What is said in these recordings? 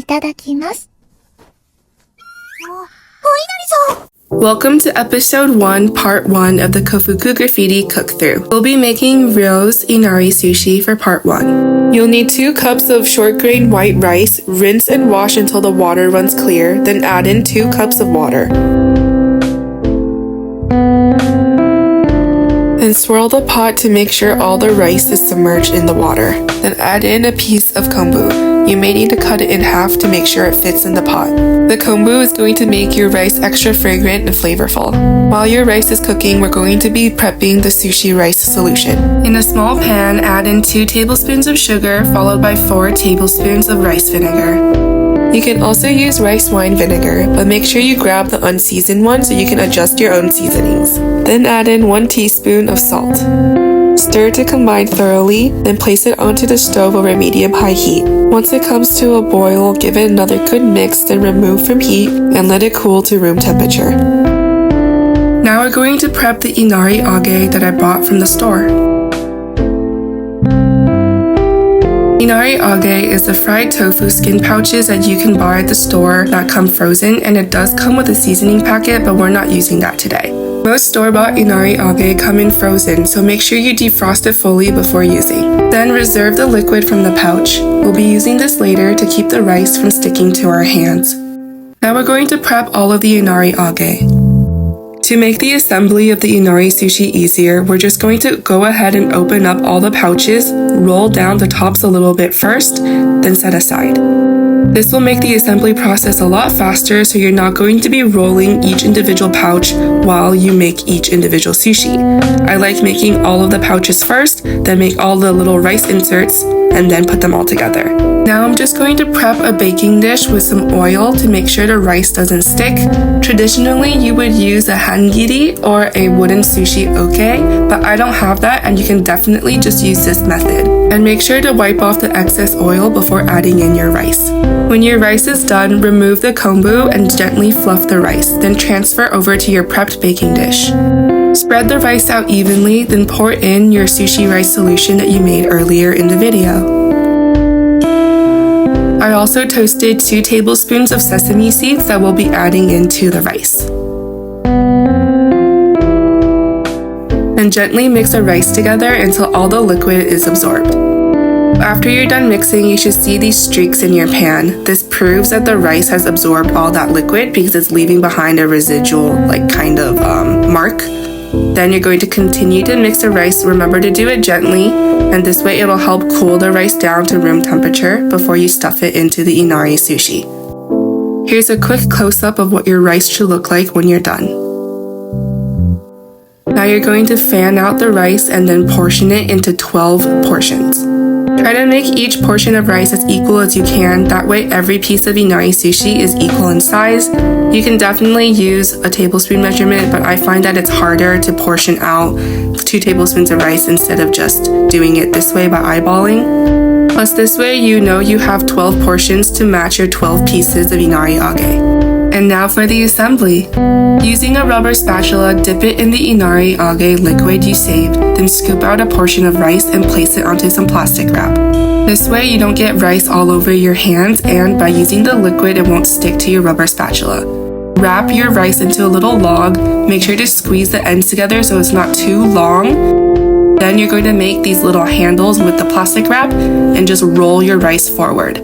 ただきます。Welcome to episode 1, part 1 of the Koufuku Graffiti cook-through. We'll be making Ryou's Inari Sushi for part 1. You'll need 2 cups of short-grain white rice. Rinse and wash until the water runs clear, then add in 2 cups of water. Then swirl the pot to make sure all the rice is submerged in the water. Then add in a piece of kombu. You may need to cut it in half to make sure it fits in the pot. The kombu is going to make your rice extra fragrant and flavorful. While your rice is cooking, we're going to be prepping the sushi rice solution. In a small pan, add in 2 tablespoons of sugar followed by 4 tablespoons of rice vinegar. You can also use rice wine vinegar, but make sure you grab the unseasoned one so you can adjust your own seasonings. Then add in 1 teaspoon of salt. Stir to combine thoroughly, then place it onto the stove over medium-high heat. Once it comes to a boil, give it another good mix, then remove from heat and let it cool to room temperature. Now we're going to prep the Inari Age that I bought from the store. Inari Age is the fried tofu skin pouches that you can buy at the store that come frozen, and it does come with a seasoning packet, but we're not using that today. Most store-bought Inari Age come in frozen, so make sure you defrost it fully before using. Then reserve the liquid from the pouch. We'll be using this later to keep the rice from sticking to our hands. Now we're going to prep all of the Inari Age. To make the assembly of the Inari Sushi easier, we're just going to go ahead and open up all the pouches, roll down the tops a little bit first, then set aside. This will make the assembly process a lot faster, so you're not going to be rolling each individual pouch while you make each individual sushi. I like making all of the pouches first, then make all the little rice inserts, and then put them all together. Now I'm just going to prep a baking dish with some oil to make sure the rice doesn't stick. Traditionally, you would use a hangiri or a wooden sushi oke, but I don't have that, and you can definitely just use this method. And make sure to wipe off the excess oil before adding in your rice. When your rice is done, remove the kombu and gently fluff the rice, then transfer over to your prepped baking dish. Spread the rice out evenly, then pour in your sushi rice solution that you made earlier in the video. I also toasted 2 tablespoons of sesame seeds that we'll be adding into the rice. Then gently mix the rice together until all the liquid is absorbed. After you're done mixing, you should see these streaks in your pan. This proves that the rice has absorbed all that liquid because it's leaving behind a residual mark. Then you're going to continue to mix the rice. Remember to do it gently, and this way it'll help cool the rice down to room temperature before you stuff it into the Inari Sushi. Here's a quick close-up of what your rice should look like when you're done. Now you're going to fan out the rice and then portion it into 12 portions. Try to make each portion of rice as equal as you can, that way every piece of Inari Sushi is equal in size. You can definitely use a tablespoon measurement, but I find that it's harder to portion out 2 tablespoons of rice instead of just doing it this way by eyeballing. Plus this way you know you have 12 portions to match your 12 pieces of Inari Age. And now for the assembly. Using a rubber spatula, dip it in the Inari Age liquid you saved, then scoop out a portion of rice and place it onto some plastic wrap. This way you don't get rice all over your hands, and by using the liquid it won't stick to your rubber spatula. Wrap your rice into a little log, make sure to squeeze the ends together so it's not too long. Then you're going to make these little handles with the plastic wrap and just roll your rice forward.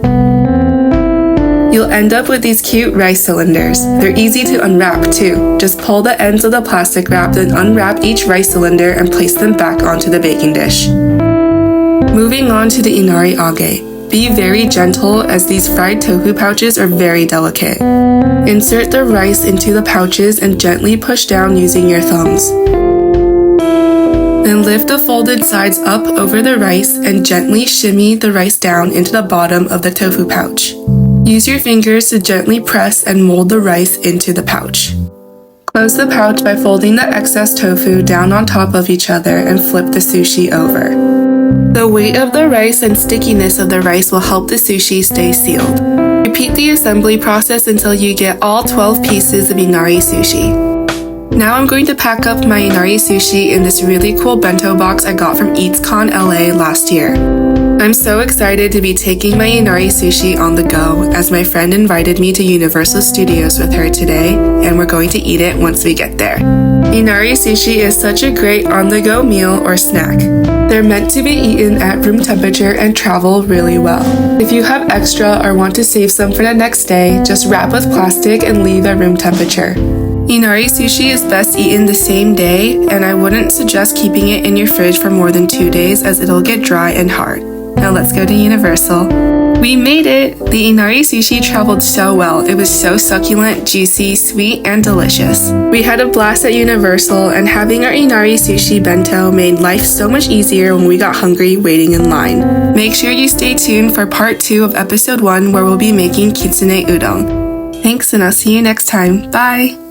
You'll end up with these cute rice cylinders. They're easy to unwrap too. Just pull the ends of the plastic wrap, then unwrap each rice cylinder and place them back onto the baking dish. Moving on to the Inari Age. Be very gentle as these fried tofu pouches are very delicate. Insert the rice into the pouches and gently push down using your thumbs. Then lift the folded sides up over the rice and gently shimmy the rice down into the bottom of the tofu pouch. Use your fingers to gently press and mold the rice into the pouch. Close the pouch by folding the excess tofu down on top of each other and flip the sushi over. The weight of the rice and stickiness of the rice will help the sushi stay sealed. Repeat the assembly process until you get all 12 pieces of Inari Sushi. Now I'm going to pack up my Inari Sushi in this really cool bento box I got from EatsCon LA last year. I'm so excited to be taking my Inari Sushi on the go, as my friend invited me to Universal Studios with her today, and we're going to eat it once we get there. Inari Sushi is such a great on-the-go meal or snack. They're meant to be eaten at room temperature and travel really well. If you have extra or want to save some for the next day, just wrap with plastic and leave at room temperature. Inari Sushi is best eaten the same day, and I wouldn't suggest keeping it in your fridge for more than 2 days as it'll get dry and hard. Now let's go to Universal. We made it! The Inari Sushi traveled so well. It was so succulent, juicy, sweet, and delicious. We had a blast at Universal, and having our Inari Sushi Bento made life so much easier when we got hungry waiting in line. Make sure you stay tuned for part 2 of episode 1 where we'll be making Kitsune Udon. Thanks, and I'll see you next time. Bye!